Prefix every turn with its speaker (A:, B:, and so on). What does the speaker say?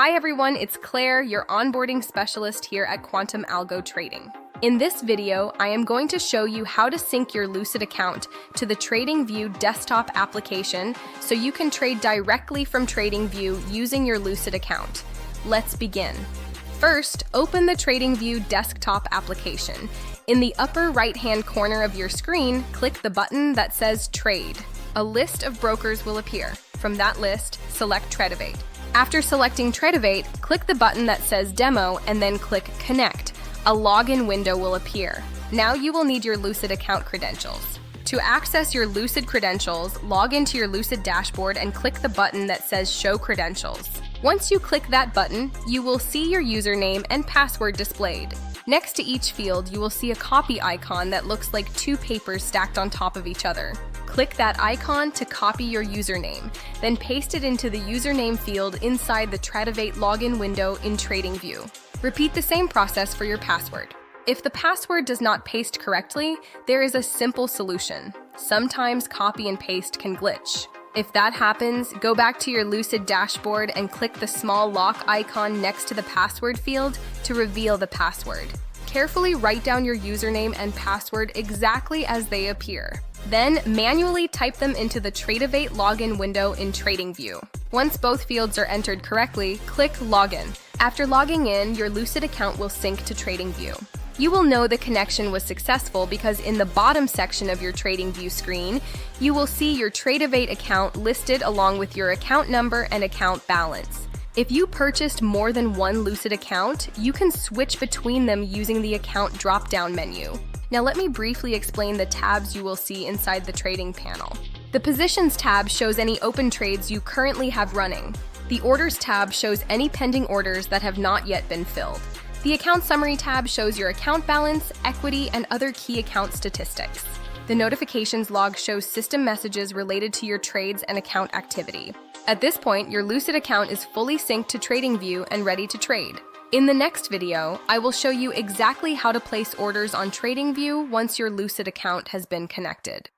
A: Hi everyone, it's Claire, your onboarding specialist here at Quantum Algo Trading. In this video, I am going to show you how to sync your Lucid account to the Tradingview desktop application so you can trade directly from Tradingview using your Lucid account. Let's begin. First, open the Tradingview desktop application. In the upper right-hand corner of your screen, click the button that says Trade. A list of brokers will appear. From that list, select Tradingview. After selecting Tradingview, click the button that says Demo and then click Connect. A login window will appear. Now you will need your Lucid account credentials. To access your Lucid credentials, log into your Lucid dashboard and click the button that says Show Credentials. Once you click that button, you will see your username and password displayed. Next to each field, you will see a copy icon that looks like two papers stacked on top of each other. Click that icon to copy your username, then paste it into the username field inside the Tradingview login window in Tradingview. Repeat the same process for your password. If the password does not paste correctly, there is a simple solution. Sometimes copy and paste can glitch. If that happens, go back to your Lucid dashboard and click the small lock icon next to the password field to reveal the password. Carefully write down your username and password exactly as they appear. Then manually type them into the Tradingview login window in Tradingview. Once both fields are entered correctly, click Login. After logging in, your Lucid account will sync to Tradingview. You will know the connection was successful because in the bottom section of your Tradingview screen, you will see your Tradingview account listed along with your account number and account balance. If you purchased more than one Lucid account, you can switch between them using the account drop-down menu. Now let me briefly explain the tabs you will see inside the trading panel. The Positions tab shows any open trades you currently have running. The Orders tab shows any pending orders that have not yet been filled. The Account Summary tab shows your account balance, equity, and other key account statistics. The Notifications log shows system messages related to your trades and account activity. At this point, your Lucid account is fully synced to Tradingview and ready to trade. In the next video, I will show you exactly how to place orders on Tradingview once your Lucid account has been connected.